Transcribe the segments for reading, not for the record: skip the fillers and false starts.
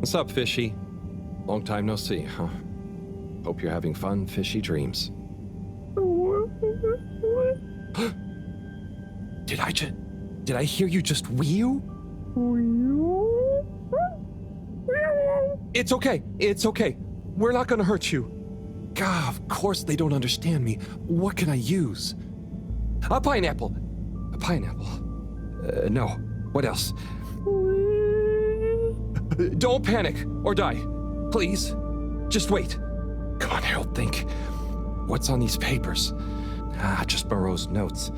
What's up, Fishy? Long time no see, huh? Hope you're having fun, fishy dreams. Did I hear you just Weeoo? It's okay. We're not gonna hurt you. God, of course they don't understand me. What can I use? A pineapple. No. What else? Don't panic or die. Please. Just wait. Come on, Harold, think. What's on these papers? Just Moreau's notes.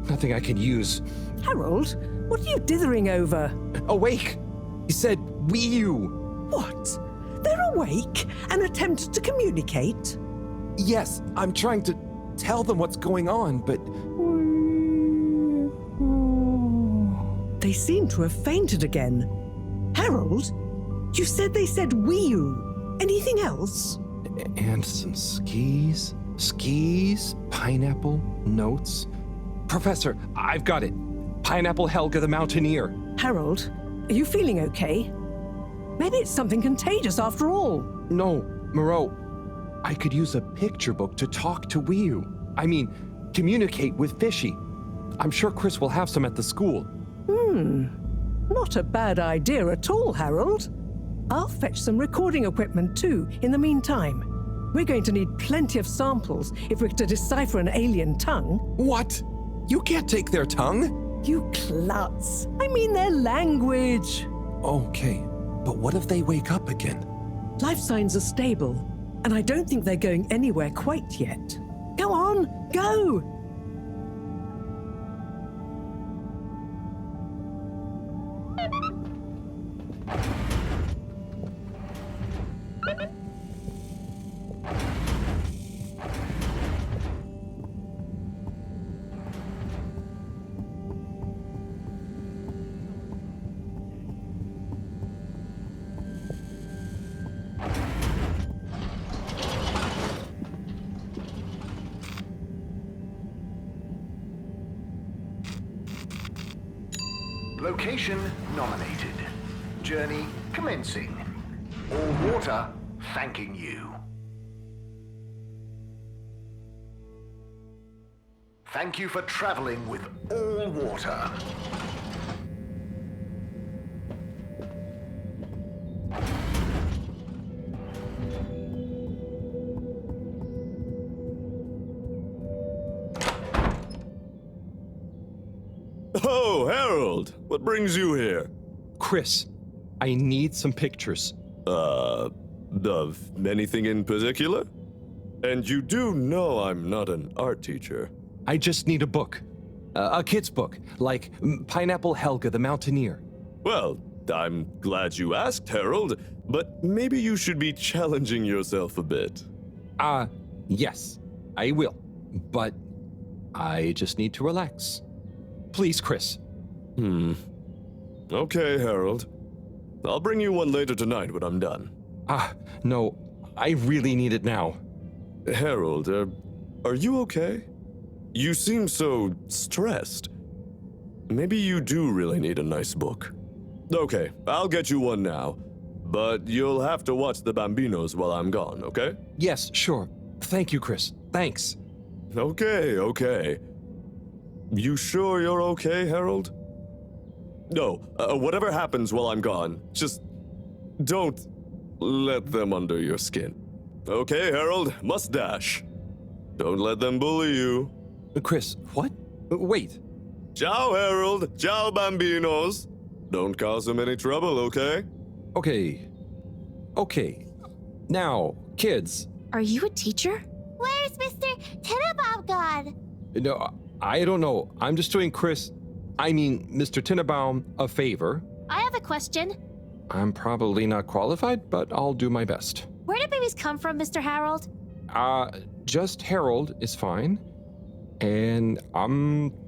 Nothing I can use. Harold, what are you dithering over? Awake! He said Weeoo. What? They're awake and attempt to communicate? Yes, I'm trying to tell them what's going on, but... They seem to have fainted again. Harold, you said they said Weeoo. Anything else? And some skis, pineapple, notes. Professor, I've got it. Pineapple Helga the Mountaineer. Harold, are you feeling okay? Maybe it's something contagious after all. No, Moreau, I could use a picture book to talk to Weeoo. I mean, communicate with Fishy. I'm sure Chris will have some at the school. Not a bad idea at all, Harold. I'll fetch some recording equipment too, in the meantime. We're going to need plenty of samples if we're to decipher an alien tongue. What? You can't take their tongue? You klutz. I mean their language. Okay, but what if they wake up again? Life signs are stable, and I don't think they're going anywhere quite yet. Go on, go! Location nominated. Journey commencing. All water thanking you. Thank you for traveling with all water. Oh, Harold! What brings you here? Chris, I need some pictures. Of anything in particular? And you do know I'm not an art teacher. I just need a book. A kid's book, like Pineapple Helga the Mountaineer. Well, I'm glad you asked, Harold, but maybe you should be challenging yourself a bit. Yes, I will. But I just need to relax. Please, Chris. Okay, Harold. I'll bring you one later tonight when I'm done. No, I really need it now. Harold, are you okay? You seem so stressed. Maybe you do really need a nice book. Okay, I'll get you one now. But you'll have to watch the Bambinos while I'm gone, okay? Yes, sure. Thank you, Chris. Thanks. Okay. You sure you're okay, Harold? No, whatever happens while I'm gone, just don't let them under your skin. Okay, Harold, must dash. Don't let them bully you. Chris, what? Wait. Ciao, Harold. Ciao, Bambinos. Don't cause them any trouble, okay? Okay. Now, kids. Are you a teacher? Where's Mr. Tinnabob gone? No, I don't know. I'm just doing Mr. Tinnabaum a favor. I have a question. I'm probably not qualified, but I'll do my best. Where do babies come from, Mr. Harold? Just Harold is fine. And,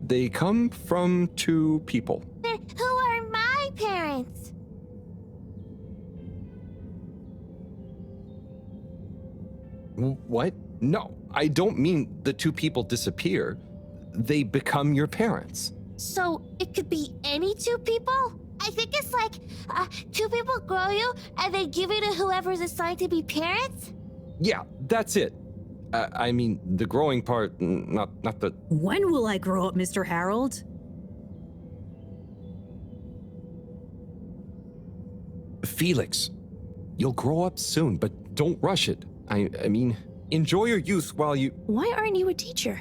they come from two people. Then who are my parents? What? No, I don't mean the two people disappear. They become your parents. So it could be any two people? I think it's like two people grow you and they give you to whoever's assigned to be parents. Yeah, that's it. I mean, the growing part, not the... When will I grow up, Mr. Harold? Felix, you'll grow up soon, but don't rush it. I mean, enjoy your youth while you... Why aren't you a teacher?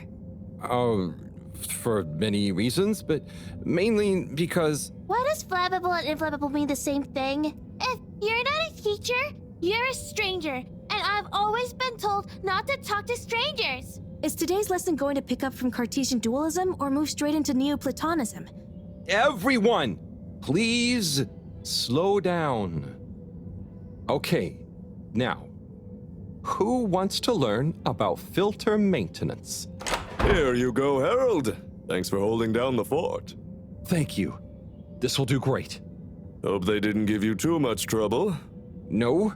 For many reasons, but mainly because... Why does flammable and inflammable mean the same thing? If you're not a teacher, you're a stranger. And I've always been told not to talk to strangers. Is today's lesson going to pick up from Cartesian dualism or move straight into Neoplatonism? Everyone, please slow down. Okay, now, who wants to learn about filter maintenance? Here you go, Harold. Thanks for holding down the fort. Thank you. This will do great. Hope they didn't give you too much trouble. No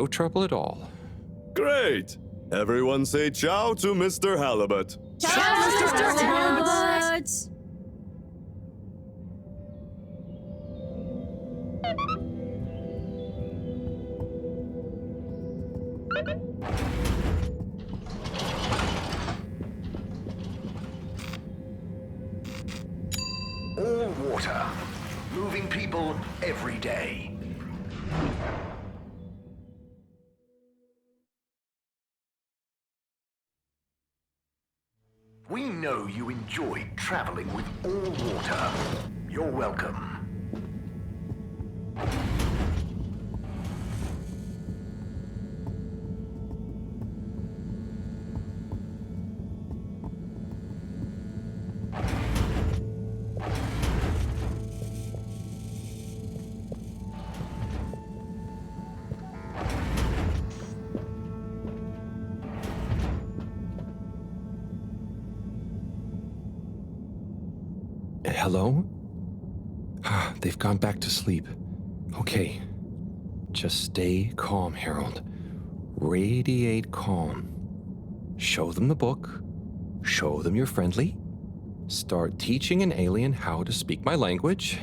trouble at all. Great! Everyone say ciao to Mr. Halibut. Ciao, Mr. Halibut! All water. Moving people every day. We know you enjoyed traveling with all water. You're welcome. Hello? They've gone back to sleep. Okay. Just stay calm, Harold. Radiate calm. Show them the book. Show them you're friendly. Start teaching an alien how to speak my language.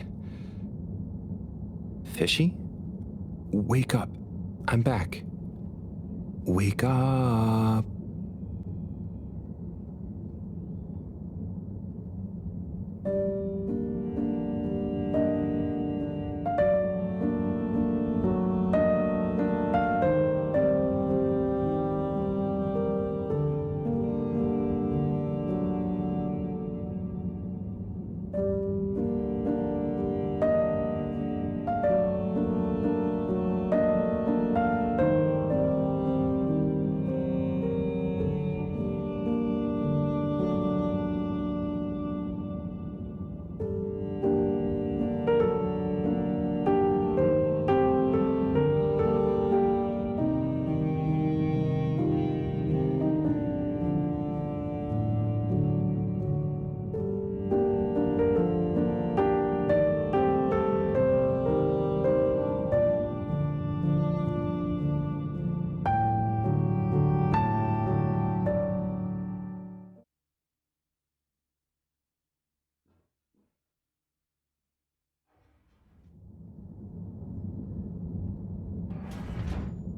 Fishy? Wake up. I'm back. Wake up.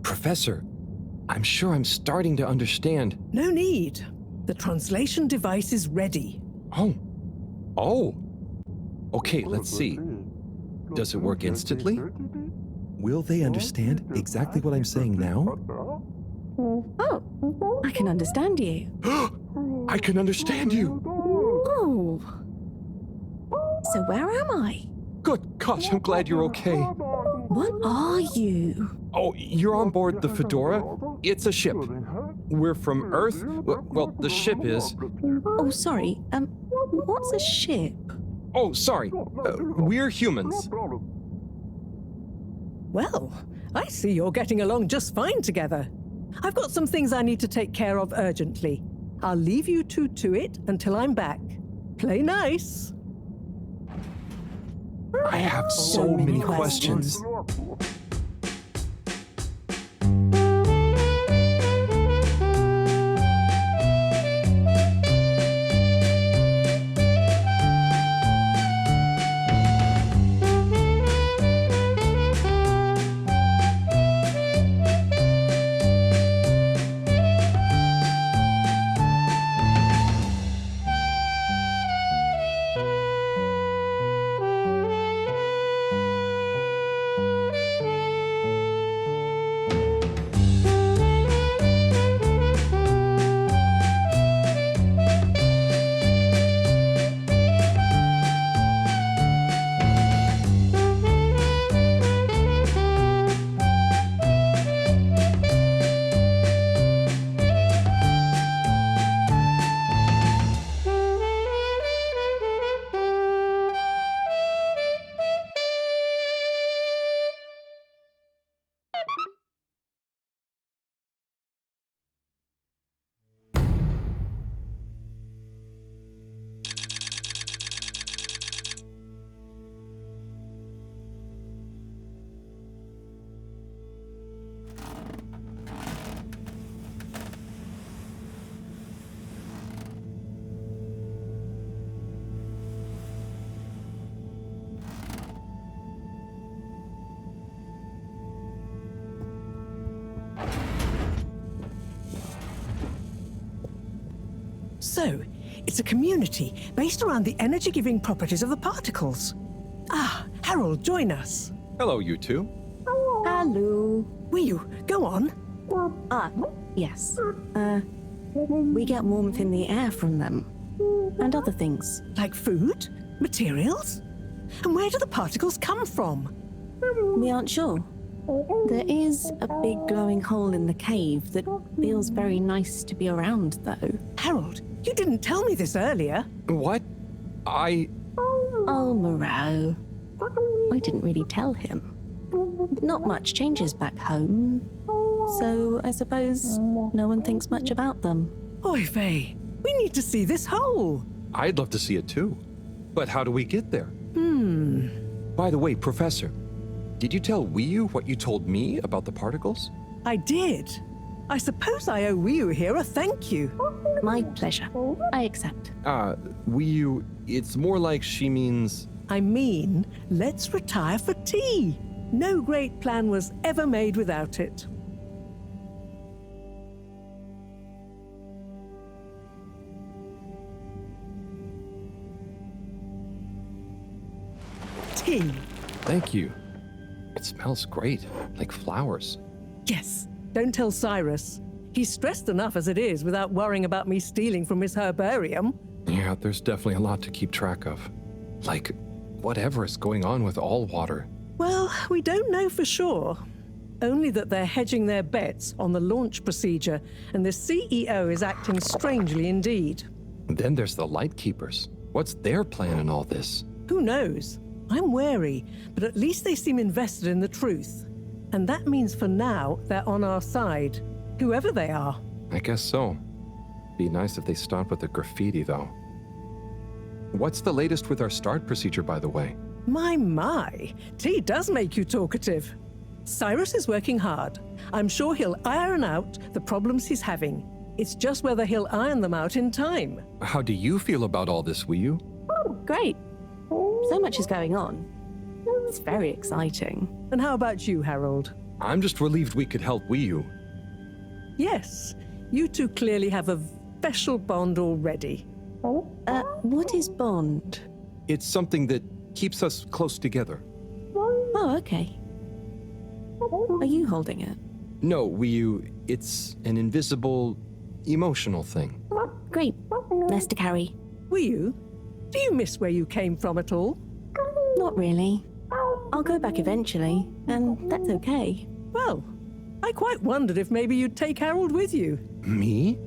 Professor, I'm sure I'm starting to understand. No need. The translation device is ready. Oh. Okay, let's see. Does it work instantly? Will they understand exactly what I'm saying now? Oh, I can understand you. I can understand you. Oh. So where am I? Good gosh, I'm glad you're okay. What are you? Oh, you're on board the Fedora? It's a ship. We're from Earth. Well, the ship is. Oh, sorry. What's a ship? Oh, sorry. We're humans. Well, I see you're getting along just fine together. I've got some things I need to take care of urgently. I'll leave you two to it until I'm back. Play nice. I have so many questions. So, it's a community based around the energy-giving properties of the particles. Ah, Harold, join us. Hello, you two. Hello. Weeoo, go on. Yes. We get warmth in the air from them. And other things. Like food? Materials? And where do the particles come from? We aren't sure. There is a big glowing hole in the cave that feels very nice to be around, though. Harold, you didn't tell me this earlier. What? Oh, Moreau. I didn't really tell him. Not much changes back home, so I suppose no one thinks much about them. Oy vey, we need to see this hole. I'd love to see it too. But how do we get there? By the way, Professor, did you tell Weeoo what you told me about the particles? I did. I suppose I owe Weeoo here a thank you. My pleasure. I accept. Weeoo, it's more like she means... I mean, let's retire for tea. No great plan was ever made without it. Tea. Thank you. It smells great, like flowers. Yes, don't tell Cyrus. He's stressed enough as it is without worrying about me stealing from his herbarium. Yeah, there's definitely a lot to keep track of. Like, whatever is going on with all water. Well, we don't know for sure. Only that they're hedging their bets on the launch procedure, and the CEO is acting strangely indeed. Then there's the Lightkeepers. What's their plan in all this? Who knows? I'm wary, but at least they seem invested in the truth. And that means for now, they're on our side, whoever they are. I guess so. Be nice if they stopped with the graffiti, though. What's the latest with our start procedure, by the way? My, tea does make you talkative. Cyrus is working hard. I'm sure he'll iron out the problems he's having. It's just whether he'll iron them out in time. How do you feel about all this, Weeoo? Great. So much is going on. It's very exciting. And how about you, Harold? I'm just relieved we could help Weeoo. Yes, you two clearly have a special bond already. What is bond? It's something that keeps us close together. Oh, okay. Are you holding it? No, Weeoo, it's an invisible, emotional thing. Great. Less to carry. Weeoo, do you miss where you came from at all? Not really. I'll go back eventually, and that's okay. Well, I quite wondered if maybe you'd take Harold with you. Me?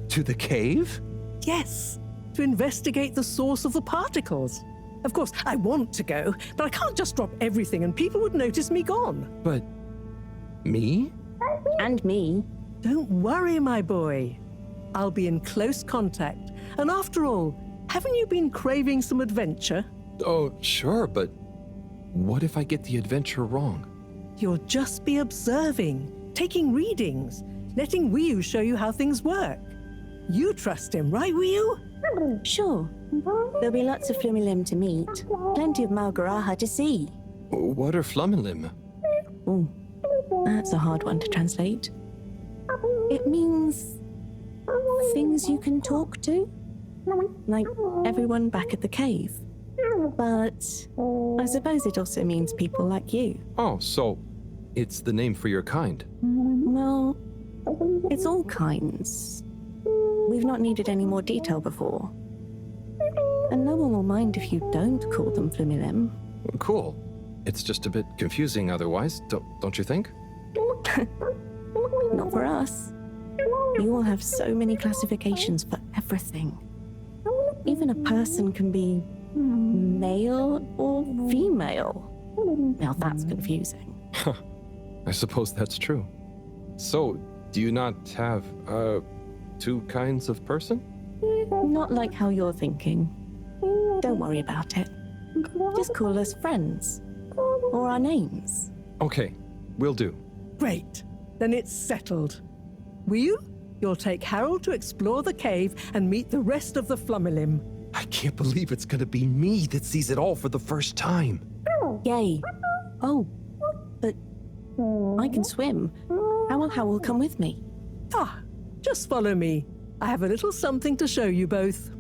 To the cave? Yes, to investigate the source of the particles. Of course, I want to go, but I can't just drop everything and people would notice me gone. But... me? And me. Don't worry, my boy. I'll be in close contact. And after all, haven't you been craving some adventure? Oh, sure, but what if I get the adventure wrong? You'll just be observing, taking readings, letting Weeoo show you how things work. You trust him, right, Weeoo? Sure. There'll be lots of Flumilim to meet. Plenty of Malgaraha to see. What are Flumilim? Ooh, that's a hard one to translate. It means things you can talk to, like everyone back at the cave. But I suppose it also means people like you. Oh, so it's the name for your kind. Well, it's all kinds. We've not needed any more detail before. And no one will mind if you don't call them Flumilim. Cool. It's just a bit confusing otherwise, don't you think? Not for us. You all have so many classifications for everything. Even a person can be male or female. Now that's confusing. I suppose that's true. So, do you not have, two kinds of person? Not like how you're thinking. Don't worry about it. Just call us friends. Or our names. Okay, will do. Great. Then it's settled. Weeoo, you'll take Harold to explore the cave and meet the rest of the Flumilim. I can't believe it's gonna be me that sees it all for the first time. Yay. Oh, but I can swim. How will Howell come with me? Ah, just follow me. I have a little something to show you both.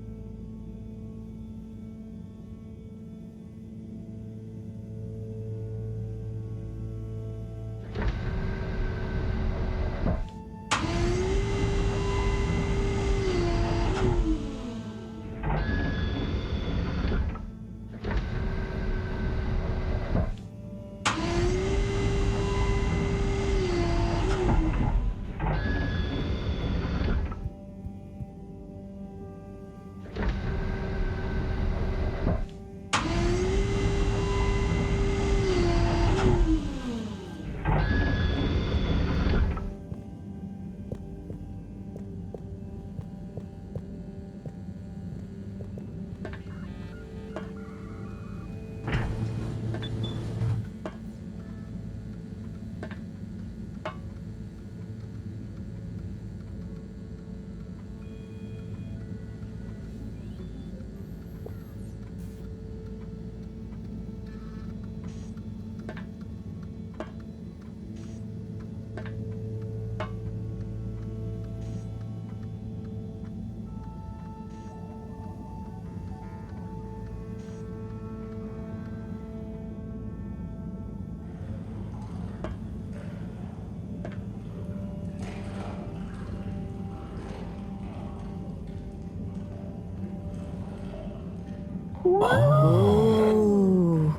Oh.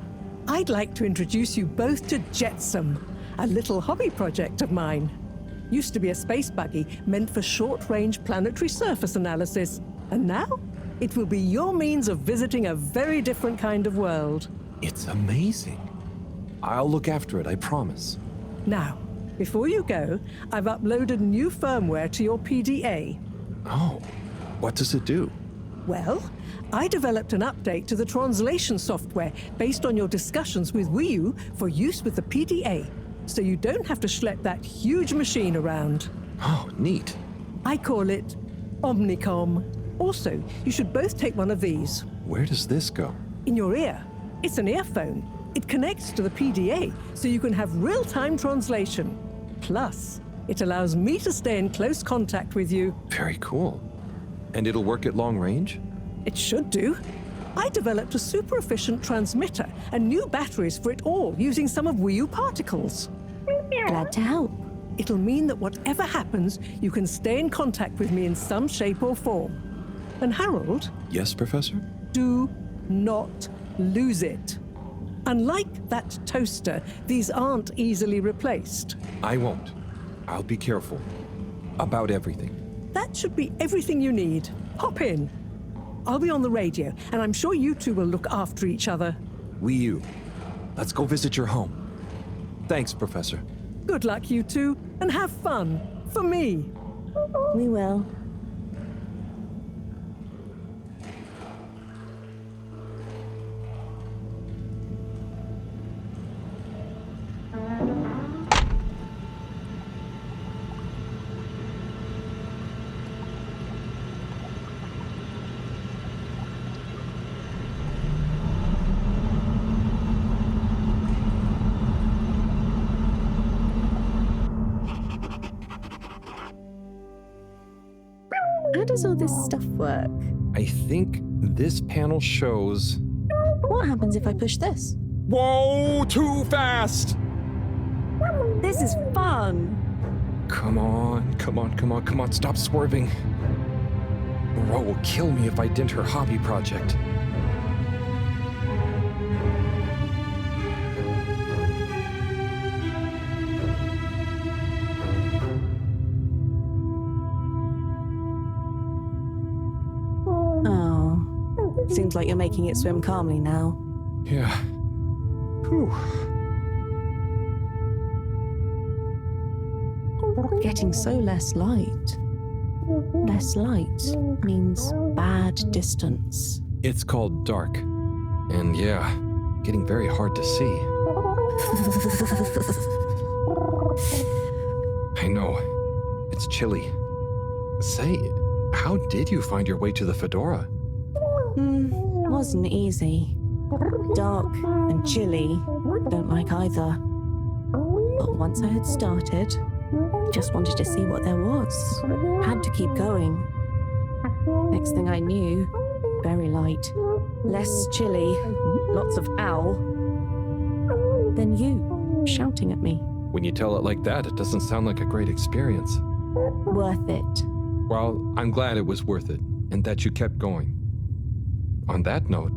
I'd like to introduce you both to Jetsam, a little hobby project of mine. Used to be a space buggy meant for short-range planetary surface analysis, and now it will be your means of visiting a very different kind of world. It's amazing. I'll look after it, I promise. Now, before you go, I've uploaded new firmware to your PDA. Oh, what does it do? Well, I developed an update to the translation software based on your discussions with Weeoo for use with the PDA, so you don't have to schlep that huge machine around. Oh, neat. I call it Omnicom. Also, you should both take one of these. Where does this go? In your ear. It's an earphone. It connects to the PDA, so you can have real-time translation. Plus, it allows me to stay in close contact with you. Very cool. And it'll work at long range? It should do. I developed a super efficient transmitter and new batteries for it all using some of Weeoo particles. Glad to help. It'll mean that whatever happens, you can stay in contact with me in some shape or form. And Harold? Yes, Professor? Do not lose it. Unlike that toaster, these aren't easily replaced. I won't. I'll be careful. About everything. That should be everything you need. Hop in. I'll be on the radio, and I'm sure you two will look after each other. Weeoo, let's go visit your home. Thanks, Professor. Good luck, you two, and have fun. For me. We will. How does all this stuff work? I think this panel shows... What happens if I push this? Whoa, too fast! This is fun! Come on, stop swerving. Ro will kill me if I dent her hobby project. Oh. Seems like you're making it swim calmly now. Yeah. Whew. Getting so less light. Less light means bad distance. It's called dark. And yeah, getting very hard to see. I know. It's chilly. Say, how did you find your way to the Fedora? Wasn't easy. Dark and chilly. Don't like either. But once I had started, just wanted to see what there was. Had to keep going. Next thing I knew, very light, less chilly, lots of ow. Then you, shouting at me. When you tell it like that, it doesn't sound like a great experience. Worth it. Well, I'm glad it was worth it, and that you kept going. On that note,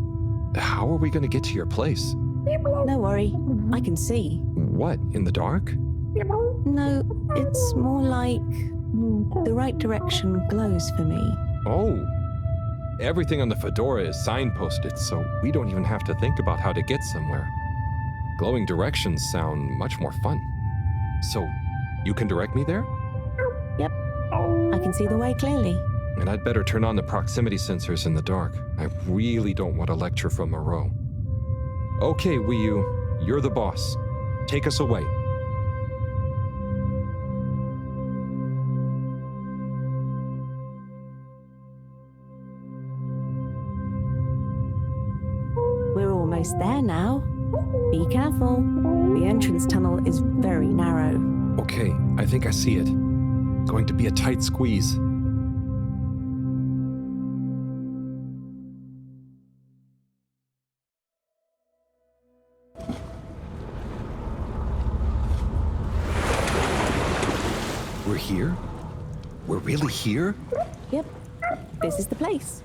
how are we going to get to your place? No worry, I can see. What, in the dark? No, it's more like the right direction glows for me. Oh. Everything on the fedora is signposted, so we don't even have to think about how to get somewhere. Glowing directions sound much more fun. So, you can direct me there? Yep, I can see the way clearly. And I'd better turn on the proximity sensors in the dark. I really don't want a lecture from Moreau. Okay, Weeoo, you're the boss. Take us away. We're almost there now. Be careful. The entrance tunnel is very narrow. Okay, I think I see it. Going to be a tight squeeze. We're here? We're really here? Yep, this is the place.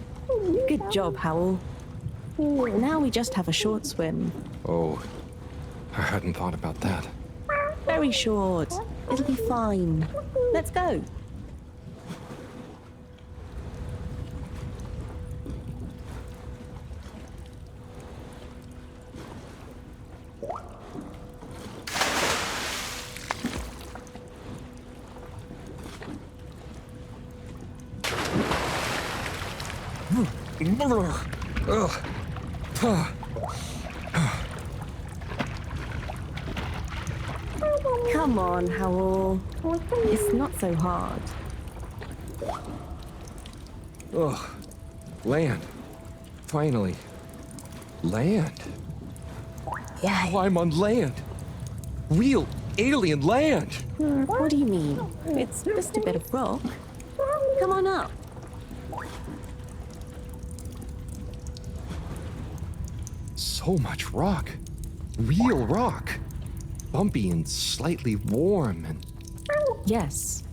Good job, Howl. Now we just have a short swim. Oh, I hadn't thought about that. Very short. It'll be fine. Let's go. Come on, Howl. It's not so hard. Ugh. Land. Finally. Land. Yeah. Wow, I'm on land. Real alien land. What do you mean? It's just a bit of rock. Come on up. So much rock. Real rock. Bumpy and slightly warm and... Yes.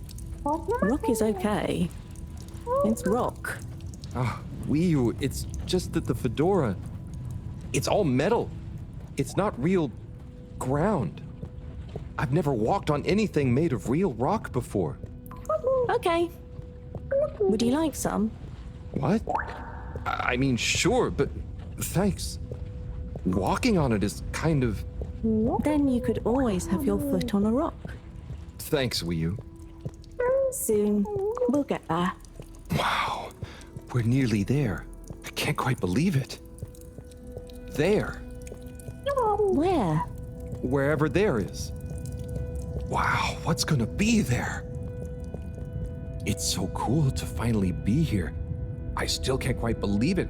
Rock is okay. It's rock. Ah, Weeoo, it's just that the fedora... It's all metal. It's not real ground. I've never walked on anything made of real rock before. Okay. Would you like some? What? I mean, sure, but thanks. Walking on it is kind of... Then you could always have your foot on a rock. Thanks, Weeoo. Soon, we'll get there. Wow, we're nearly there. I can't quite believe it. There. Where? Wherever there is. Wow, what's gonna be there? It's so cool to finally be here. I still can't quite believe it.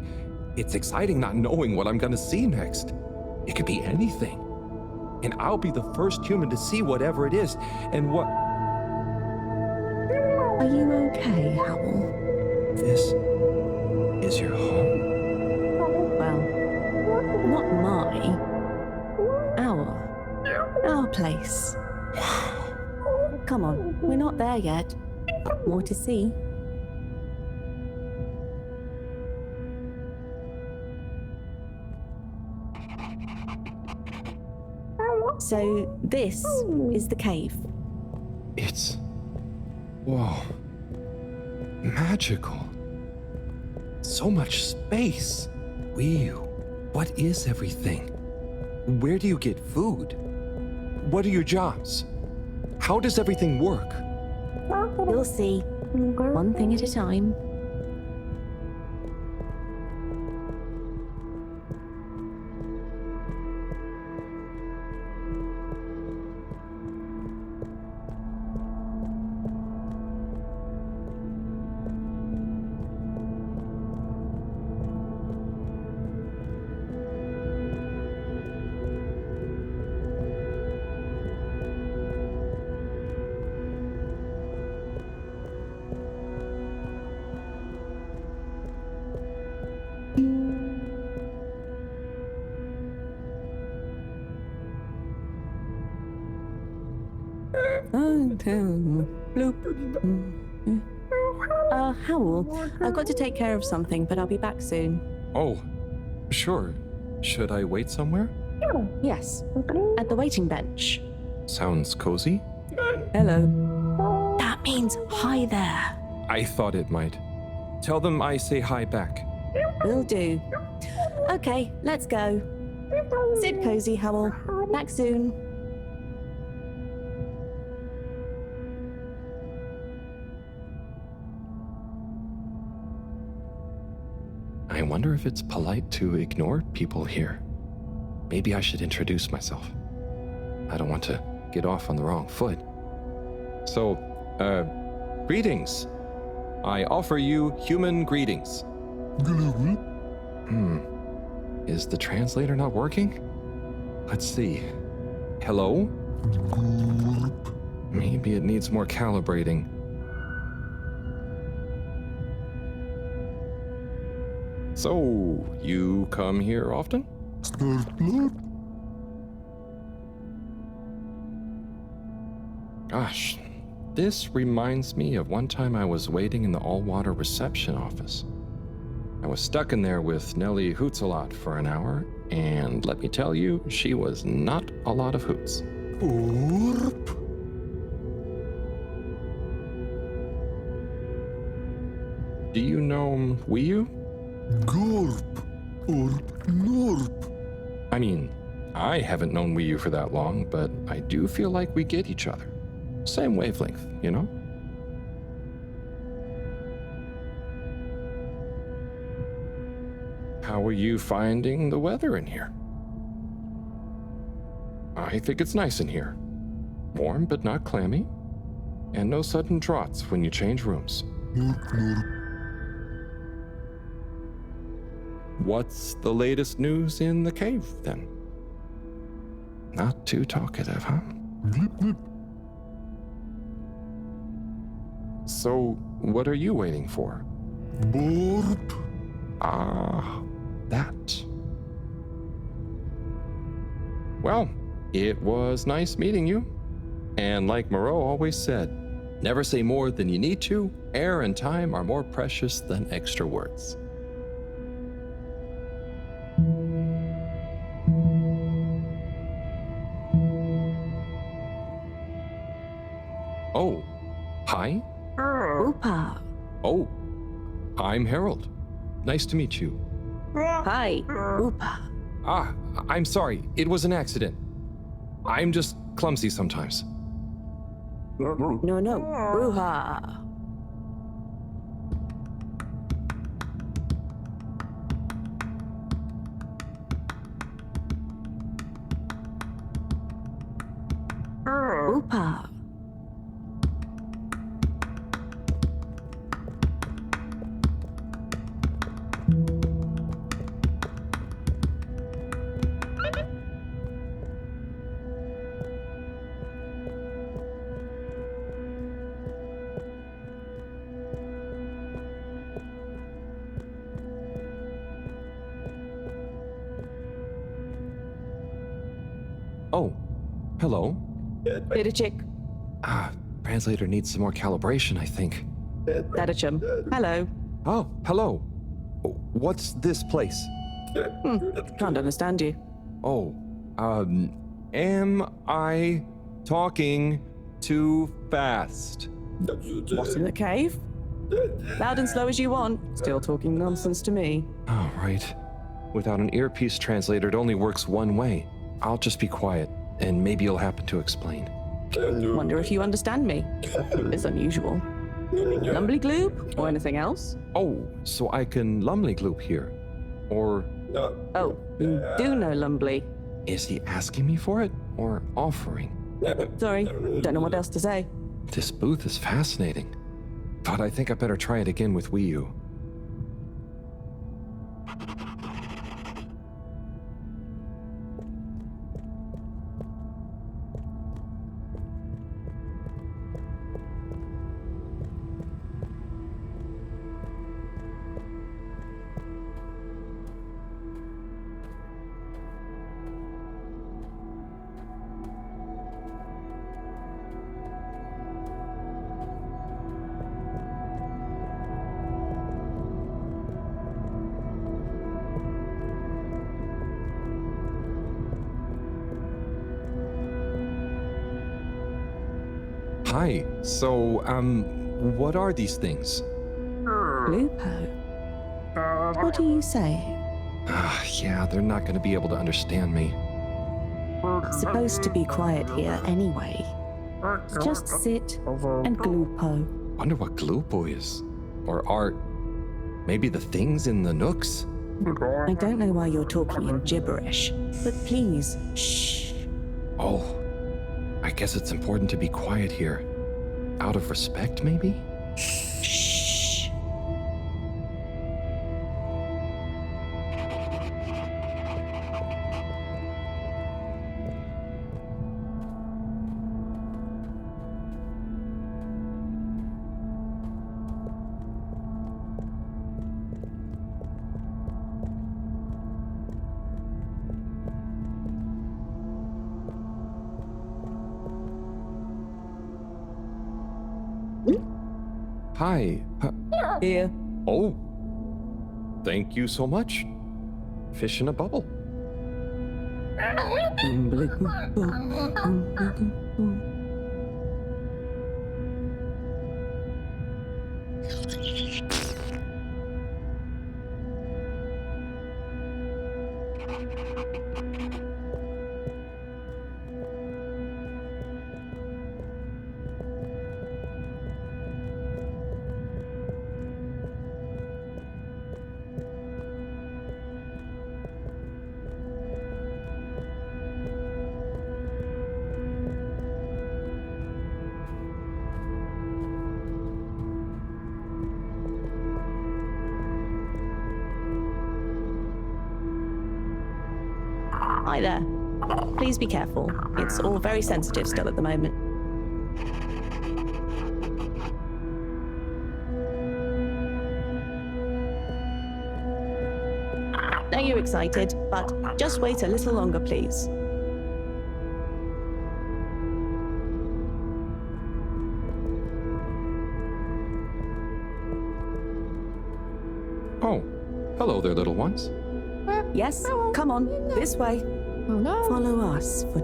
It's exciting not knowing what I'm gonna see next. It could be anything. And I'll be the first human to see whatever it is. And what... Are you okay, Howl? This is your home? Well, not my. Our place. Come on, we're not there yet. More to see. So, this is the cave. It's... Whoa. Magical. So much space. Weeoo, what is everything? Where do you get food? What are your jobs? How does everything work? You'll see. One thing at a time. Bloop. Howl, I've got to take care of something, but I'll be back soon. Oh, sure. Should I wait somewhere? Yes, at the waiting bench. Sounds cozy. Hello. That means hi there. I thought it might. Tell them I say hi back. Will do. Okay, let's go. Sit cozy, Howl. Back soon. I wonder if it's polite to ignore people here. Maybe I should introduce myself. I don't want to get off on the wrong foot. So, greetings. I offer you human greetings. Is the translator not working? Let's see. Hello? Maybe it needs more calibrating. So, you come here often? Gosh, this reminds me of one time I was waiting in the all-water reception office. I was stuck in there with Nellie Hoots-a-Lot for an hour, and let me tell you, she was not a lot of hoots. Do you know Weeoo? Gorp or Norp? I mean, I haven't known Weeoo for that long, but I do feel like we get each other. Same wavelength, you know? How are you finding the weather in here? I think it's nice in here. Warm but not clammy. And no sudden draughts when you change rooms. Norp, Norp. What's the latest news in the cave, then? Not too talkative, huh? Blip, blip. So, what are you waiting for? Borp. Ah, that. Well, it was nice meeting you. And like Moreau always said, never say more than you need to. Air and time are more precious than extra words. Oh, hi? Oopa. Oh, I'm Harold. Nice to meet you. Hi, Oopa. Ah, I'm sorry. It was an accident. I'm just clumsy sometimes. No, Bruha. Oopa. Oh, hello. Bit of chick. Ah, translator needs some more calibration, I think. Dadachum. Hello. Oh, hello. What's this place? Can't understand you. Oh, am I talking too fast? What, in the cave? Loud and slow as you want. Still talking nonsense to me. Oh, right. Without an earpiece translator, it only works one way. I'll just be quiet, and maybe you'll happen to explain. Wonder if you understand me. It's unusual. Lumbly gloop? Or anything else? Oh, so I can lumley gloop here. Or Oh, you do know Lumbly. is he asking me for it, or offering? Sorry, don't know what else to say. This booth is fascinating. But I think I better try it again with Weeoo. Hi. So, what are these things? Lupo. What do you say? Yeah, they're not going to be able to understand me. Supposed to be quiet here anyway. Just sit and glupo. Wonder what Glupo is. Or art. Maybe the things in the nooks? I don't know why you're talking in gibberish, but please, shh. Oh, I guess it's important to be quiet here. Out of respect, maybe? Shh. Hi. Here. Oh. Thank you so much. Fish in a bubble. Hi there. Please be careful. It's all very sensitive still at the moment. Now you're excited, but just wait a little longer, please. Oh, hello there, little ones. Yes, come on, this way. Follow us for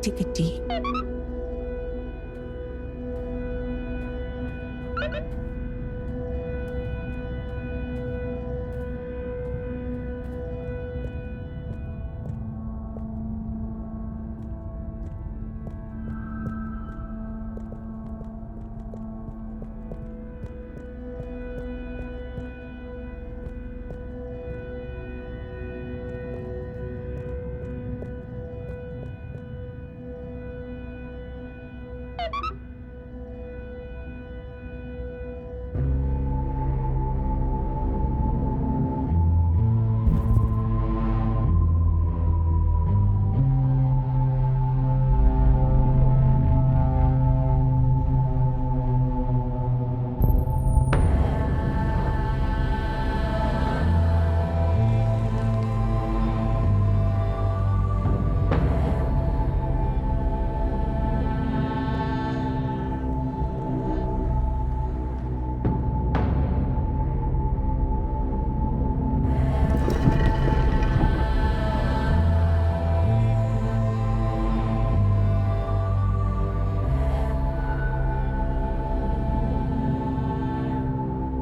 tickety.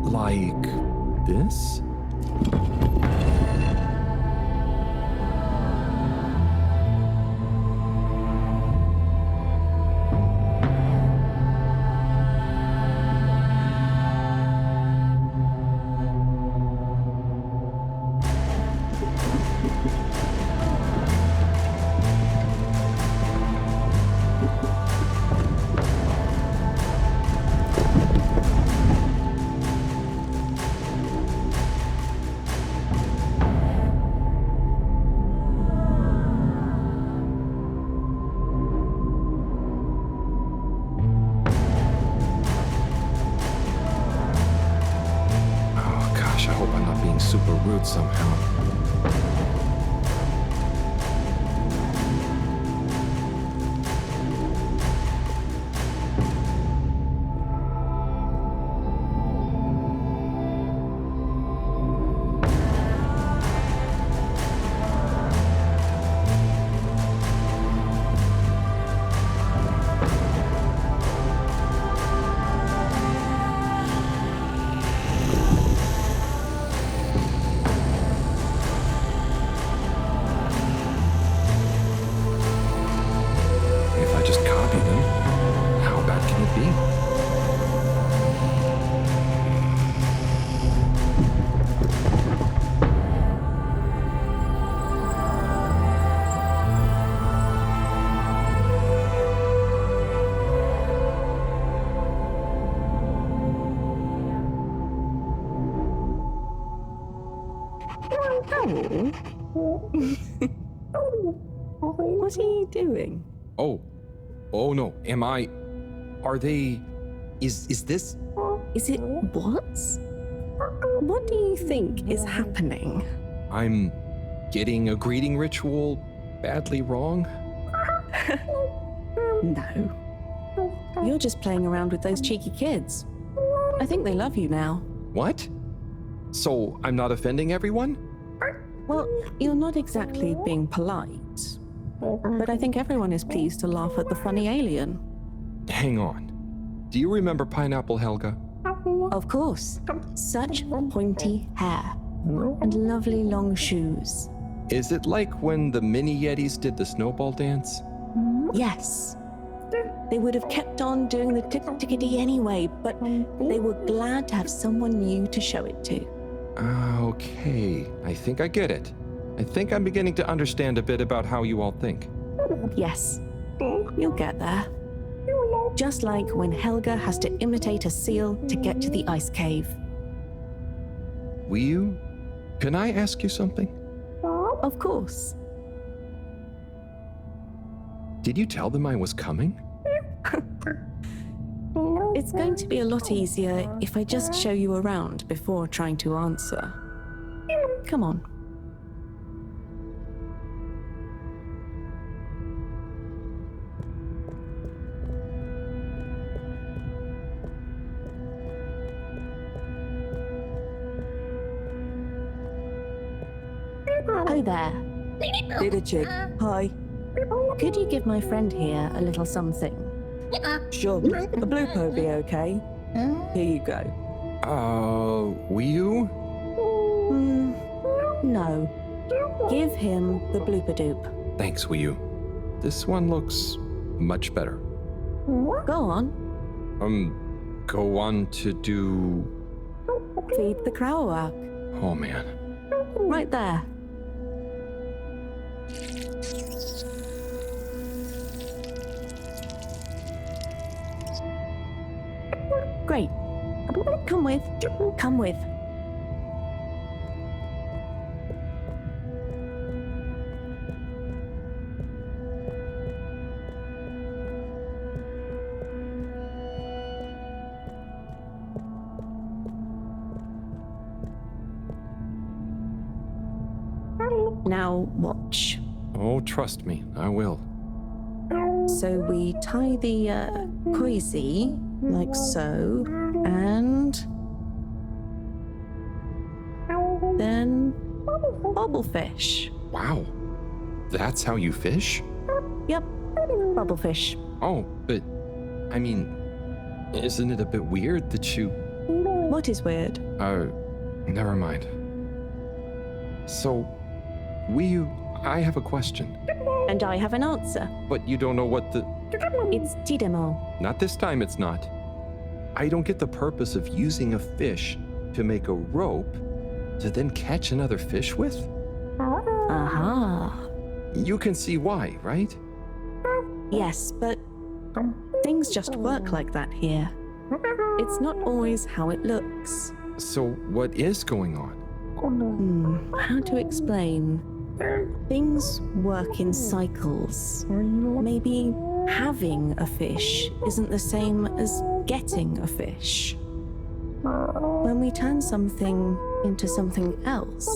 Like this? Oh gosh, I hope I'm not being super rude somehow. Harold? What are you doing? Oh. Oh no. Am I. Are they. Is this. Is it what? What do you think is happening? I'm getting a greeting ritual badly wrong? No. You're just playing around with those cheeky kids. I think they love you now. What? So I'm not offending everyone? Well, you're not exactly being polite. But I think everyone is pleased to laugh at the funny alien. Hang on. Do you remember Pineapple Helga? Of course. Such pointy hair. And lovely long shoes. Is it like when the mini Yetis did the snowball dance? Yes. They would have kept on doing the tick-tickety anyway, but they were glad to have someone new to show it to. Okay. I think I get it. I think I'm beginning to understand a bit about how you all think. Yes. You'll get there. Just like when Helga has to imitate a seal to get to the ice cave. Weeoo, can I ask you something? Of course. Did you tell them I was coming? It's going to be a lot easier if I just show you around before trying to answer. Come on. Hi there. Little chick. Hi. Could you give my friend here a little something? Sure. A blooper will be okay. Here you go. Weeoo? No. Give him the blooper doop. Thanks, Weeoo. This one looks much better. Go on. Go on to do. Feed the crowak. Oh man. Right there. Great. Come with. Come with. Now watch. Oh, trust me, I will. So we tie the coisy like so, and then bubblefish. Wow. That's how you fish? Yep, bubblefish. Oh, but I mean, isn't it a bit weird that you. What is weird? Never mind. So, Weeoo, I have a question. And I have an answer. But you don't know what the. It's Tidemo. Not this time, it's not. I don't get the purpose of using a fish to make a rope to then catch another fish with? Aha. You can see why, right? Yes, but things just work like that here. It's not always how it looks. So, what is going on? How to explain? Things work in cycles. Maybe having a fish isn't the same as getting a fish. When we turn something into something else,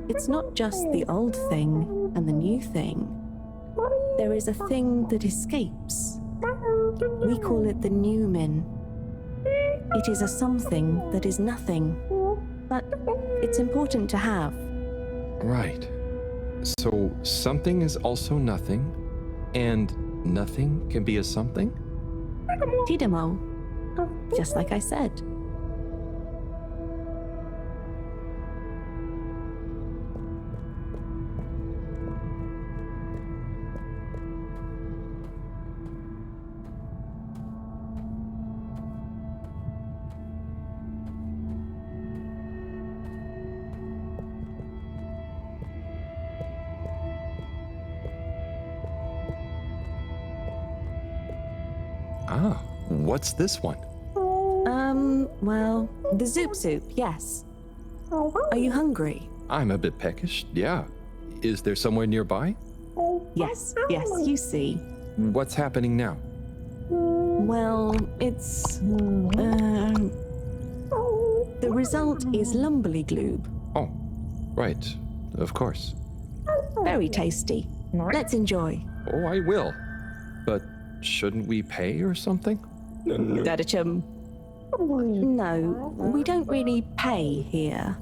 it's not just the old thing and the new thing. There is a thing that escapes. We call it the Newman. It is a something that is nothing, but it's important to have. Right. So, something is also nothing, and nothing can be a something? Tidemo. Just like I said. Ah, what's this one? Well, the Zoop Soup, yes. Are you hungry? I'm a bit peckish, yeah. Is there somewhere nearby? Yes, you see. What's happening now? Well, it's. The result is Lumberly Gloob. Oh, right. Of course. Very tasty. Let's enjoy. Oh, I will. But shouldn't we pay or something? Dadachum. No, we don't really pay here.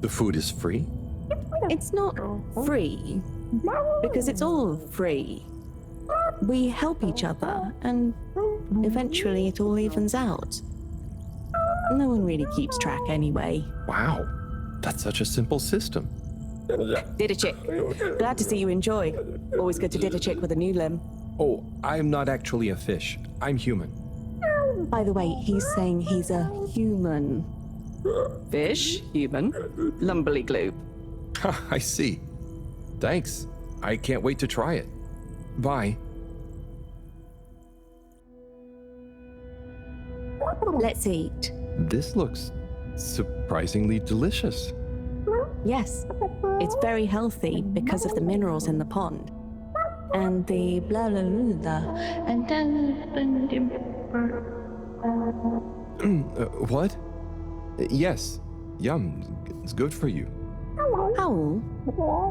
The food is free? It's not free, because it's all free. We help each other, and eventually it all evens out. No one really keeps track anyway. Wow. That's such a simple system. Didachick, glad to see you enjoy. Always good to Didachick with a new limb. Oh, I'm not actually a fish. I'm human. By the way, he's saying he's a human. Fish, human, Lumberly Gloob. I see. Thanks. I can't wait to try it. Bye. Let's eat. This looks surprisingly delicious. Yes, it's very healthy because of the minerals in the pond. And the blah blah blah blah. And then. What? Yes. Yum. It's good for you. Owl,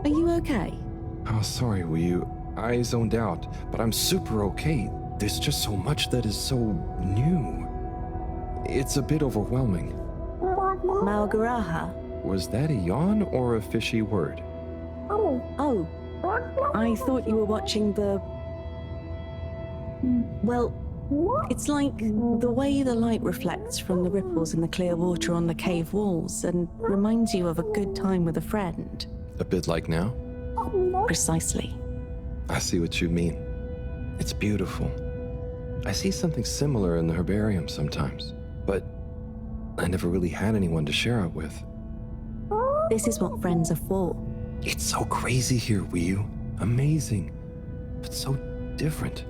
are you okay? Oh, sorry, Weeoo. I zoned out, but I'm super okay. There's just so much that is so new. It's a bit overwhelming. Malgaraha. Was that a yawn or a fishy word? Oh, I thought you were watching the. Well, it's like the way the light reflects from the ripples in the clear water on the cave walls and reminds you of a good time with a friend. A bit like now? Precisely. I see what you mean. It's beautiful. I see something similar in the herbarium sometimes, but I never really had anyone to share it with. This is what friends are for. It's so crazy here, Weeoo. Amazing, but so different.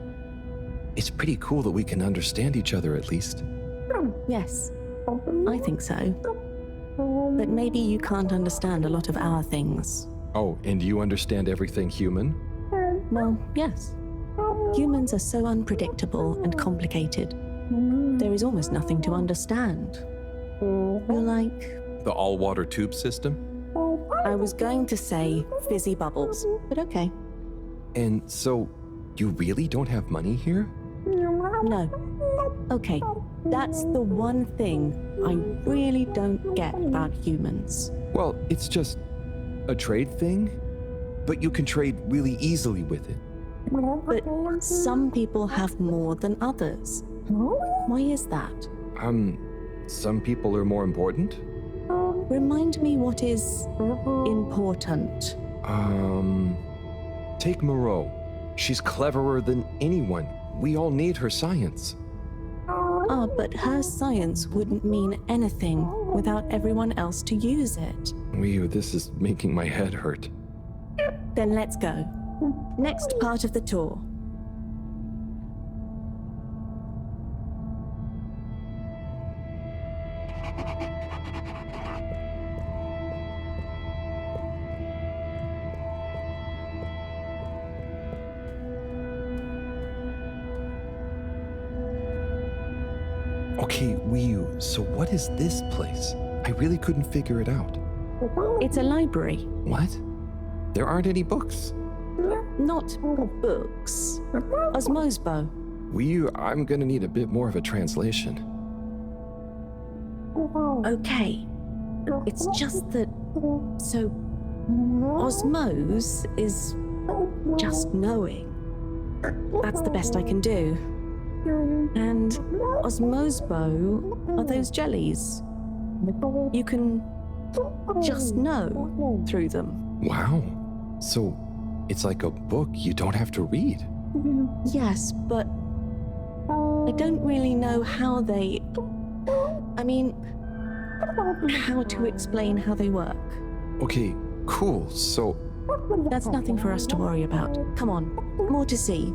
It's pretty cool that we can understand each other at least. Yes, I think so. But maybe you can't understand a lot of our things. Oh, and you understand everything human? Well, yes. Humans are so unpredictable and complicated. There is almost nothing to understand. You're like... The all-water tube system? I was going to say fizzy bubbles, but okay. And so, you really don't have money here? No. Okay, that's the one thing I really don't get about humans. Well, it's just a trade thing, but you can trade really easily with it. But some people have more than others. Why is that? Some people are more important? Remind me what is important. Take Moreau. She's cleverer than anyone. We all need her science. Ah, but her science wouldn't mean anything without everyone else to use it. Weeoo, this is making my head hurt. Then let's go. Next part of the tour. Okay, Weeoo, so what is this place? I really couldn't figure it out. It's a library. What? There aren't any books. Not books. Osmosbo. Weeoo, I'm gonna need a bit more of a translation. Okay. It's just that... So... Osmose is... just knowing. That's the best I can do. And Osmosbo are those jellies. You can just know through them. Wow. So, it's like a book you don't have to read. Yes, but I don't really know how they... I mean, how to explain how they work. Okay, cool. So, That's nothing for us to worry about. Come on, more to see.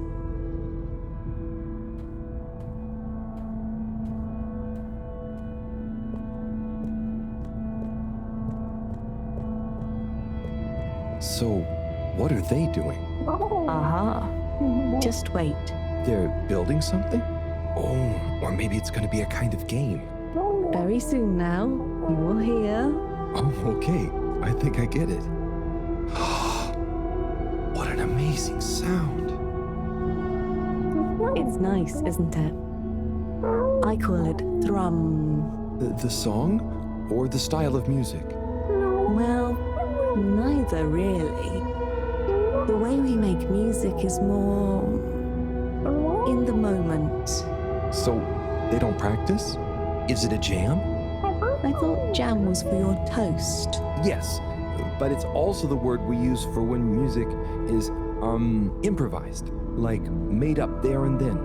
So, what are they doing? Aha. Just wait. They're building something? Oh, or maybe it's going to be a kind of game. Very soon now, you will hear. Oh, okay. I think I get it. What an amazing sound. It's nice, isn't it? I call it thrum. The song or the style of music? Well, neither really. The way we make music is more in the moment. So, they don't practice? Is it a jam? I thought jam was for your toast. Yes, but it's also the word we use for when music is, improvised, like made up there and then.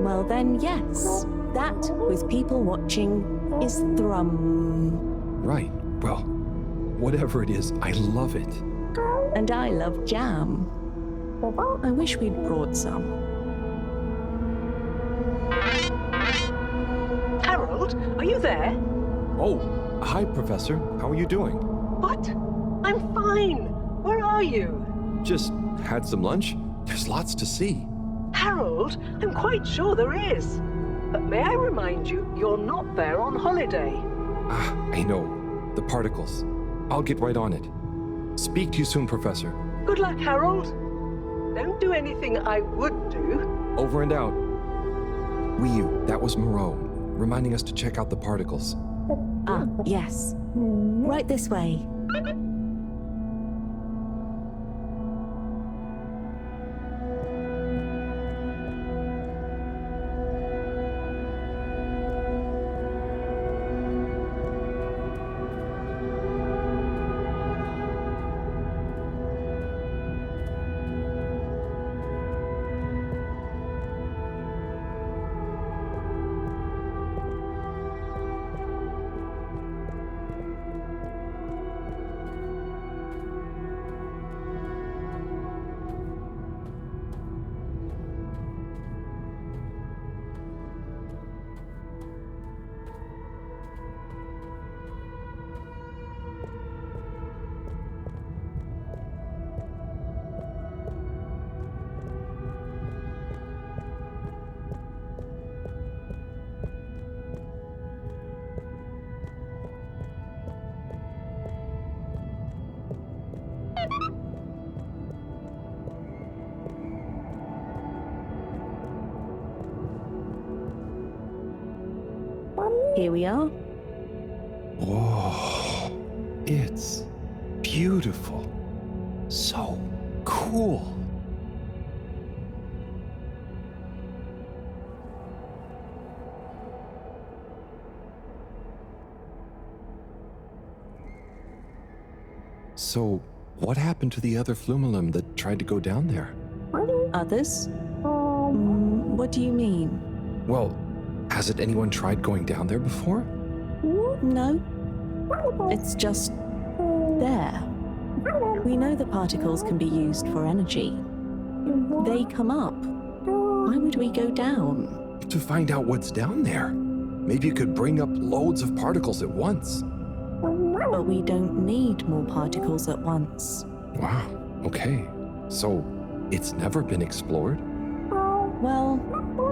Well then, yes. That, with people watching, is thrum. Right, well, whatever it is, I love it. And I love jam. I wish we'd brought some. Harold, are you there? Oh, hi, Professor. How are you doing? What? I'm fine. Where are you? Just had some lunch. There's lots to see. Harold, I'm quite sure there is. But may I remind you, you're not there on holiday. I know. The particles. I'll get right on it. Speak to you soon, Professor. Good luck, Harold. Don't do anything I would do. Over and out. Weeoo, that was Moreau, reminding us to check out the particles. Ah, yes. Right this way. Here we are. Whoa, it's beautiful. So cool. So, what happened to the other flumilim that tried to go down there? Others? What do you mean? Well, hasn't anyone tried going down there before? No. It's just there. We know the particles can be used for energy. They come up. Why would we go down? To find out what's down there. Maybe you could bring up loads of particles at once. But we don't need more particles at once. Wow, okay. So, it's never been explored? Well,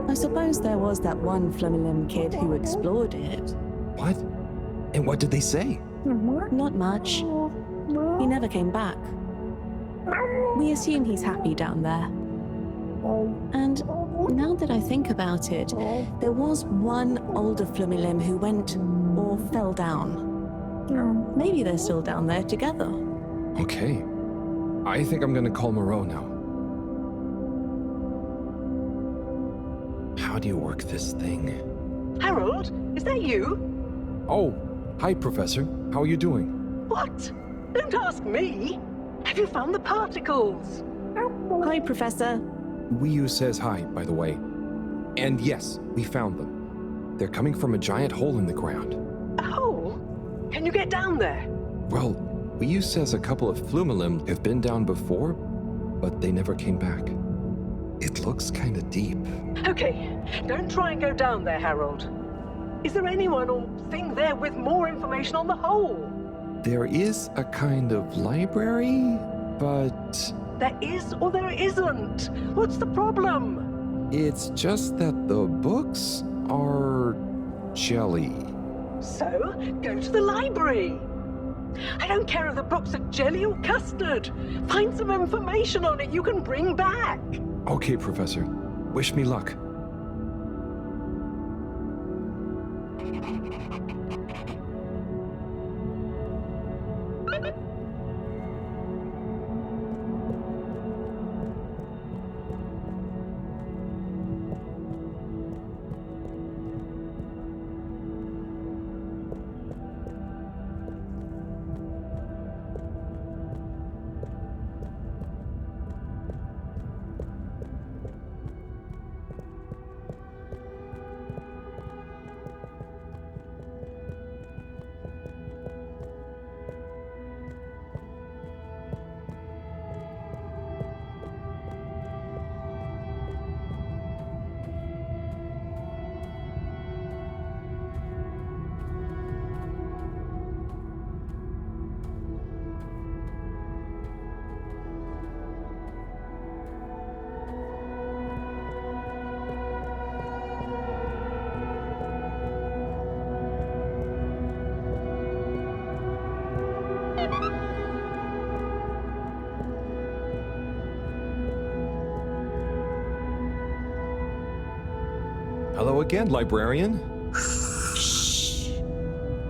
I suppose there was that one Flumilim kid who explored it. What? And what did they say? Not much. He never came back. We assume he's happy down there. And now that I think about it, there was one older Flumilim who went or fell down. Maybe they're still down there together. Okay. I think I'm gonna call Moreau now. How do you work this thing? Harold, is that you? Oh, hi, Professor. How are you doing? What? Don't ask me. Have you found the particles? Hi, Professor. Weeoo says hi, by the way. And yes, we found them. They're coming from a giant hole in the ground. A hole? Can you get down there? Well, Weeoo says a couple of flumilim have been down before, but they never came back. It looks kind of deep. Okay, don't try and go down there, Harold. Is there anyone or thing there with more information on the hole? There is a kind of library, but There is or there isn't. What's the problem? it's just that the books are jelly. So, go to the library. I don't care if the books are jelly or custard. Find some information on it you can bring back. Okay, Professor. Wish me luck. Hello again, librarian. Shh.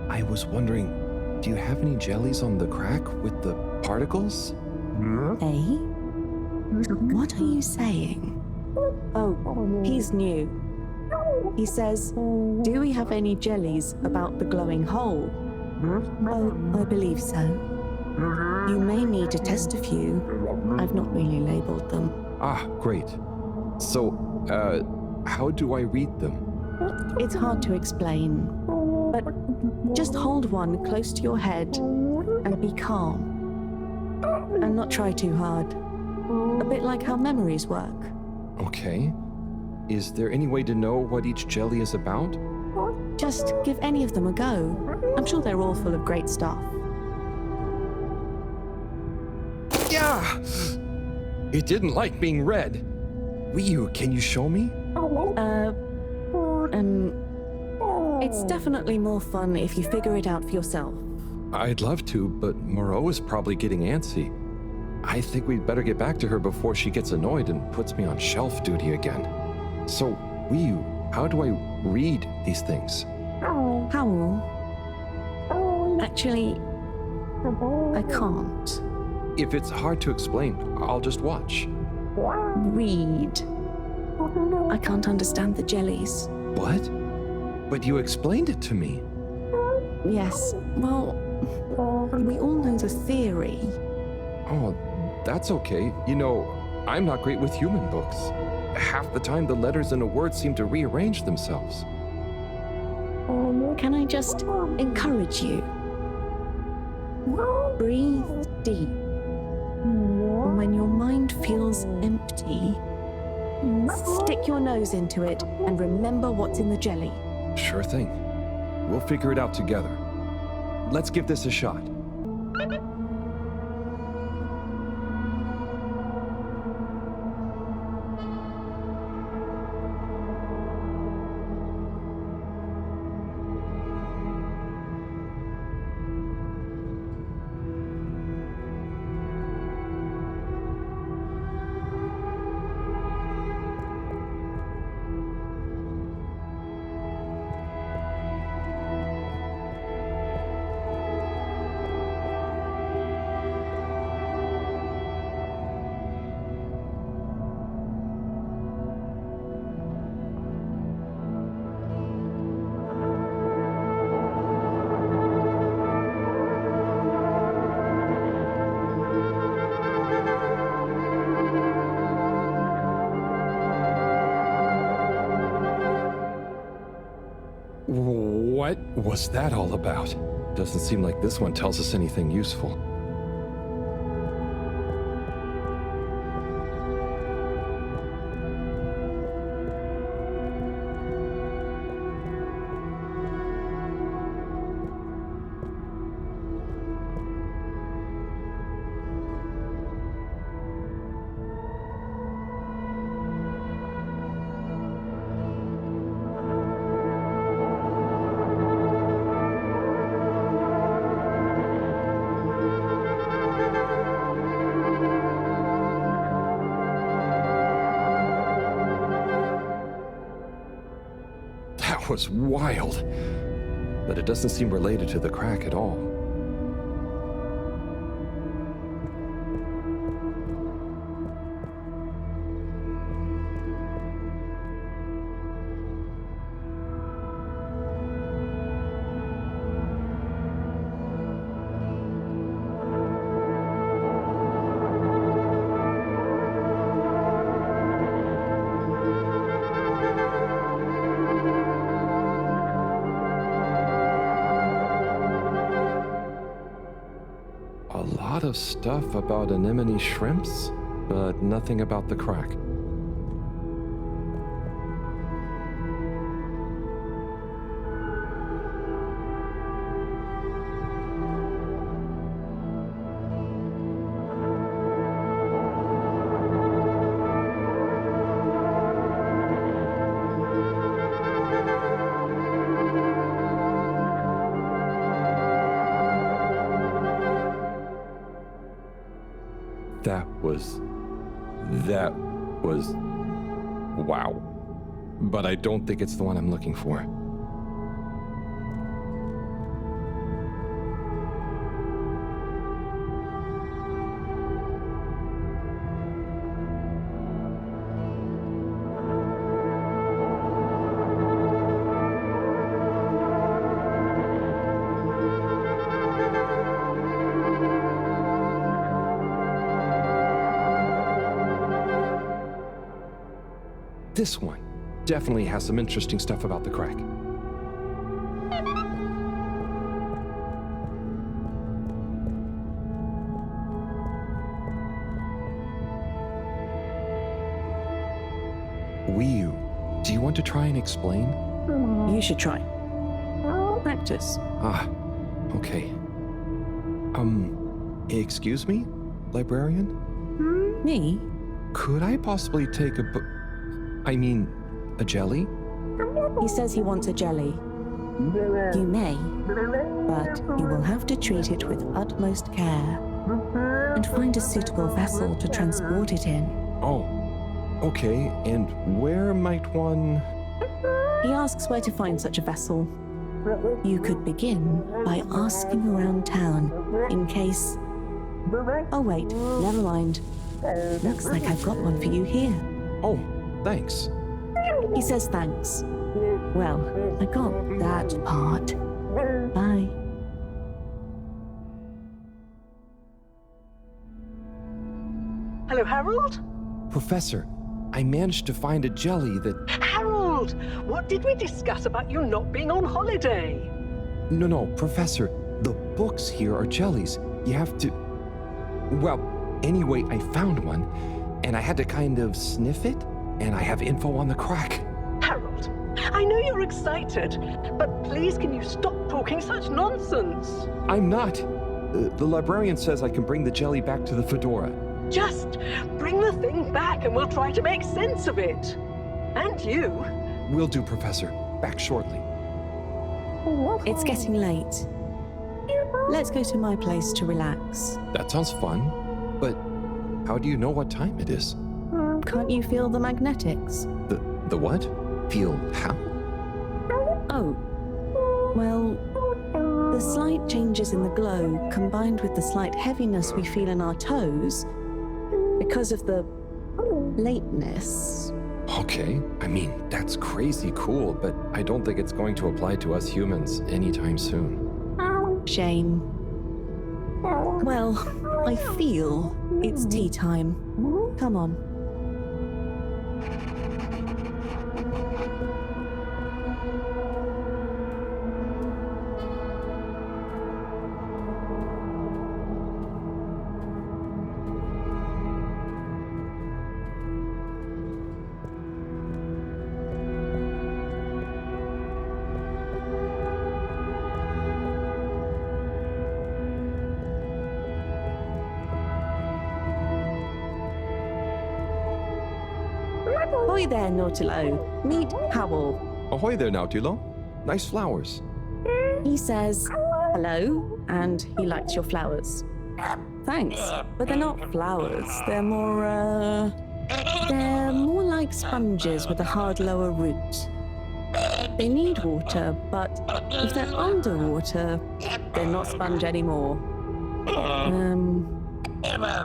I was wondering, do you have any jellies on the crack with the particles? Eh? What are you saying? Oh, he's new. He says, do we have any jellies about the glowing hole? Oh, I believe so. You may need to test a few. I've not really labeled them. Ah, great. So, how do I read them? It's hard to explain, but just hold one close to your head and be calm. And not try too hard. A bit like how memories work. Okay. Is there any way to know what each jelly is about? Just give any of them a go. I'm sure they're all full of great stuff. Yeah! It didn't like being read. Weeoo, can you show me? It's definitely more fun if you figure it out for yourself. I'd love to, but Moreau is probably getting antsy. I think we'd better get back to her before she gets annoyed and puts me on shelf duty again. So, Weeoo, how do I read these things? Howl. Actually, I can't. If it's hard to explain, I'll just watch. Read. I can't understand the jellies. What? But you explained it to me. Yes, well, we all know the theory. Oh, that's okay. You know, I'm not great with human books. Half the time, the letters in a word seem to rearrange themselves. Can I just encourage you? Breathe deep. When your mind feels empty, stick your nose into it and remember what's in the jelly. Sure thing. We'll figure it out together. Let's give this a shot. What was that all about? Doesn't seem like this one tells us anything useful. was wild. But it doesn't seem related to the crack at all. A lot of stuff about anemone shrimps, but nothing about the crack. That was wow. But I don't think it's the one I'm looking for. This one definitely has some interesting stuff about the crack. Weeoo, do you want to try and explain? You should try. Practice. Ah, okay. Excuse me, librarian? Me? Could I possibly take a jelly? He says he wants a jelly. You may, but you will have to treat it with utmost care and find a suitable vessel to transport it in. Oh, okay. And where might one... He asks where to find such a vessel. You could begin by asking around town in case... Oh wait, never mind. Looks like I've got one for you here. Oh, thanks. He says thanks. Well, I got that part. Bye. Hello, Harold? Professor, I managed to find a jelly that... Harold! What did we discuss about you not being on holiday? No, Professor, the books here are jellies. You have to... Well, anyway, I found one, and I had to kind of sniff it, and I have info on the crack. Harold, I know you're excited, but please can you stop talking such nonsense? I'm not. The librarian says I can bring the jelly back to the fedora. Just bring the thing back and we'll try to make sense of it. And you. Will do, Professor. Back shortly. It's getting late. Let's go to my place to relax. That sounds fun, but how do you know what time it is? Can't you feel the magnetics? The what? Feel how? Oh, well, the slight changes in the glow combined with the slight heaviness we feel in our toes because of the lateness. Okay, I mean, that's crazy cool, but I don't think it's going to apply to us humans anytime soon. Shame. Well, I feel it's tea time. Come on. Ahoy there, Nautilo. Meet Howell. Ahoy there, Nautilo. Nice flowers. He says hello, and he likes your flowers. Thanks, but they're not flowers. They're more like sponges with a hard lower root. They need water, but if they're underwater, they're not sponge anymore.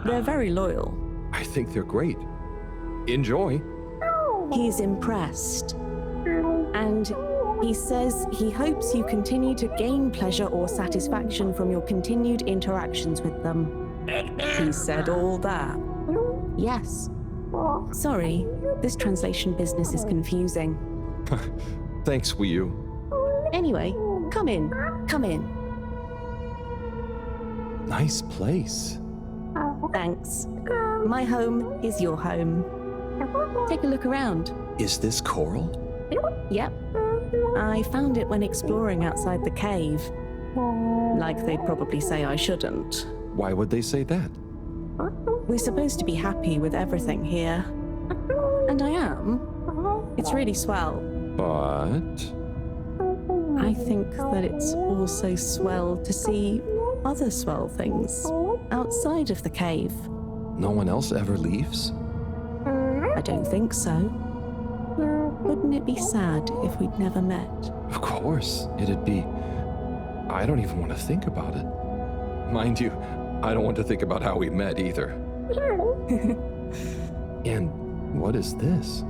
They're very loyal. I think they're great. Enjoy. He's impressed. And he says he hopes you continue to gain pleasure or satisfaction from your continued interactions with them. He said all that. Yes. Sorry, this translation business is confusing. Thanks, Weeoo. Anyway, come in. Come in. Nice place. Thanks. My home is your home. Take a look around. Is this coral? Yep. I found it when exploring outside the cave. Like they'd probably say I shouldn't. Why would they say that? We're supposed to be happy with everything here. And I am. It's really swell. But... I think that it's also swell to see other swell things outside of the cave. no one else ever leaves? I don't think so. Wouldn't it be sad if we'd never met? Of course, it'd be... I don't even want to think about it. Mind you, I don't want to think about how we met either. And what is this?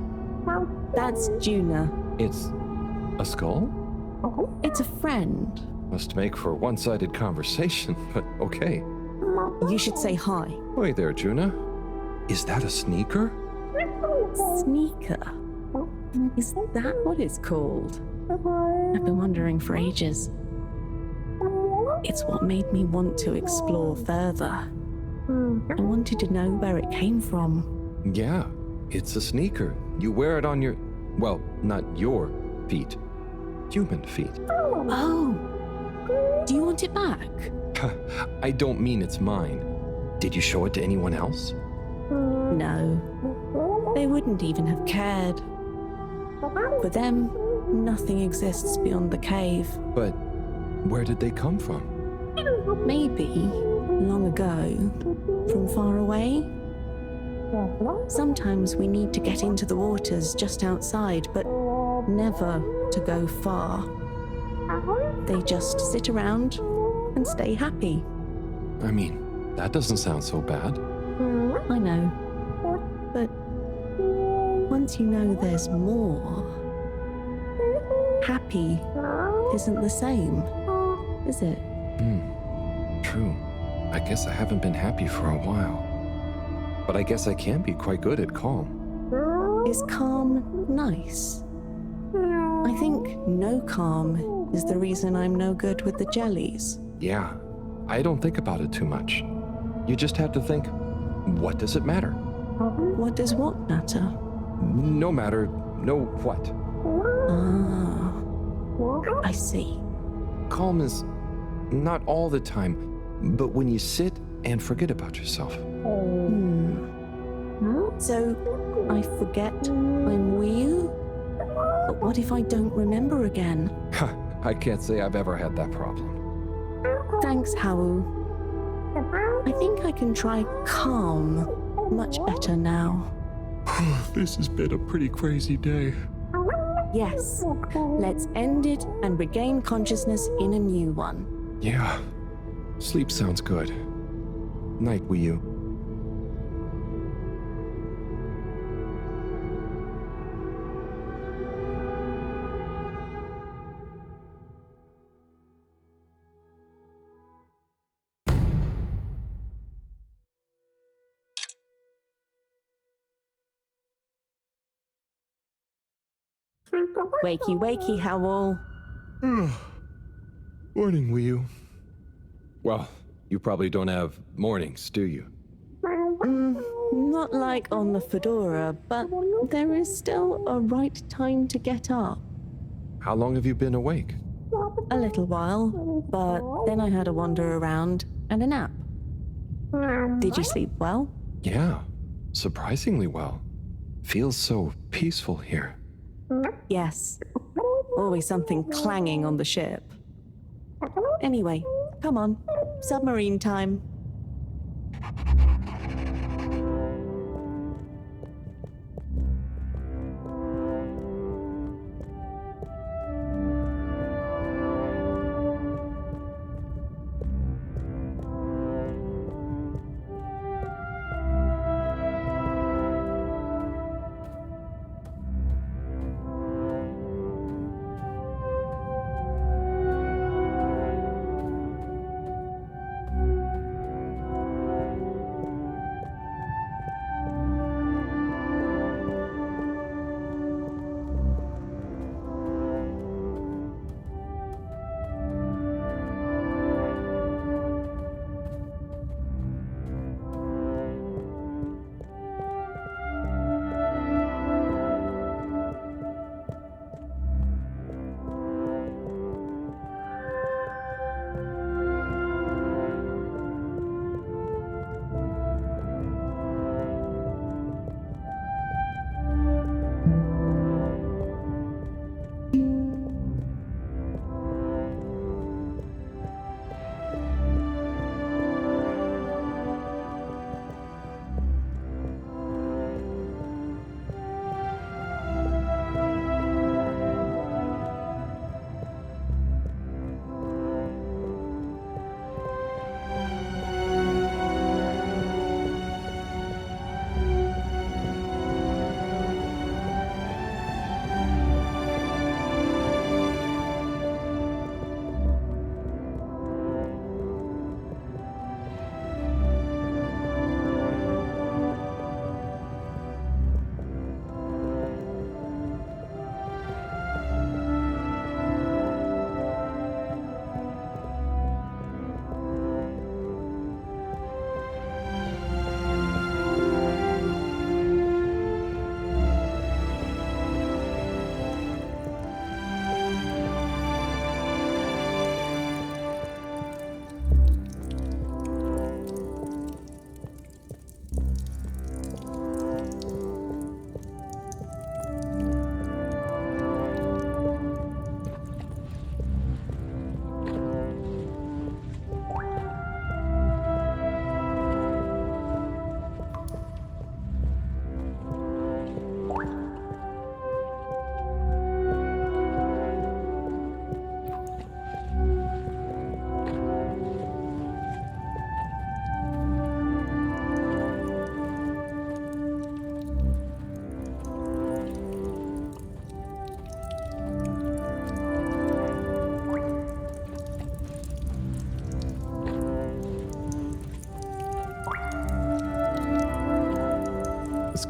That's Juna. It's a skull? It's a friend. Must make for one-sided conversation, but okay. You should say hi. Wait there, Juna. Is that a sneaker? Sneaker? Is that what it's called? I've been wondering for ages. It's what made me want to explore further. I wanted to know where it came from. Yeah, it's a sneaker. You wear it on your... well, not your feet. Human feet. Oh! Do you want it back? I don't mean it's mine. Did you show it to anyone else? No. They wouldn't even have cared. For them, nothing exists beyond the cave. But where did they come from? Maybe, long ago, from far away. Sometimes we need to get into the waters just outside, but never to go far. They just sit around and stay happy. I mean, that doesn't sound so bad. I know. But once you know there's more, happy isn't the same, is it? True. I guess I haven't been happy for a while. But I guess I can be quite good at calm. Is calm nice? I think no calm is the reason I'm no good with the jellies. Yeah, I don't think about it too much. You just have to think, what does it matter? What does what matter? No matter, no what. Ah, I see. Calm is not all the time, but when you sit and forget about yourself. So, I forget I'm Weeoo? But what if I don't remember again? I can't say I've ever had that problem. Thanks, Hao. I think I can try calm much better now. This has been a pretty crazy day. Yes, let's end it and regain consciousness in a new one. Yeah, sleep sounds good. Night, Weeoo. Wakey, wakey, Howl. Morning, Weeoo. Well, you probably don't have mornings, do you? Not like on the Fedora, but there is still a right time to get up. How long have you been awake? A little while, but then I had a wander around and a nap. Did you sleep well? Yeah, surprisingly well. Feels so peaceful here. Yes. Always something clanging on the ship. Anyway, come on. Submarine time.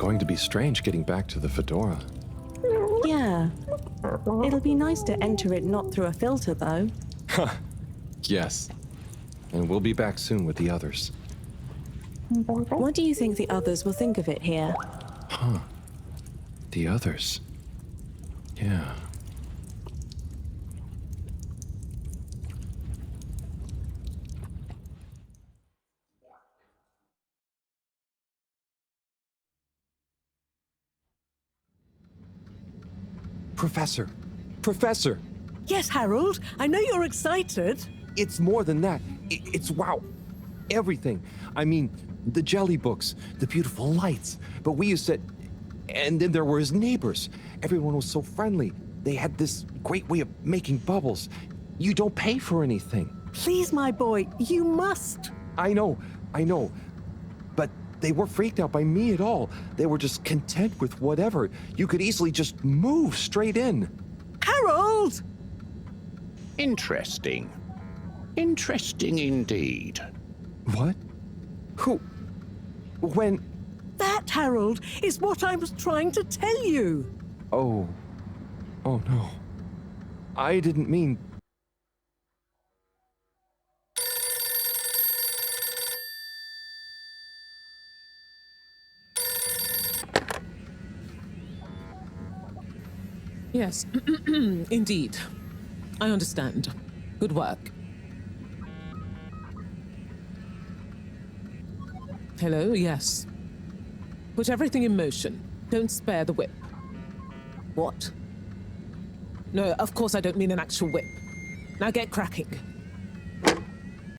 going to be strange getting back to the Fedora. Yeah. It'll be nice to enter it not through a filter, though. Yes. And we'll be back soon with the others. What do you think the others will think of it here? The others. Yeah. Professor! Professor! Yes, Harold, I know you're excited. It's more than that. It's wow. Everything. I mean, the jelly books, the beautiful lights. But we used to... And then there were his neighbors. Everyone was so friendly. They had this great way of making bubbles. You don't pay for anything. Please, my boy, you must. I know. But they weren't freaked out by me at all. They were just content with whatever. You could easily just move straight in. Harold! Interesting. Interesting indeed. What? Who? When? That, Harold, is what I was trying to tell you. Oh no. I didn't mean... Yes, indeed. I understand. Good work. Hello, yes. Put everything in motion. Don't spare the whip. What? No, of course I don't mean an actual whip. Now get cracking.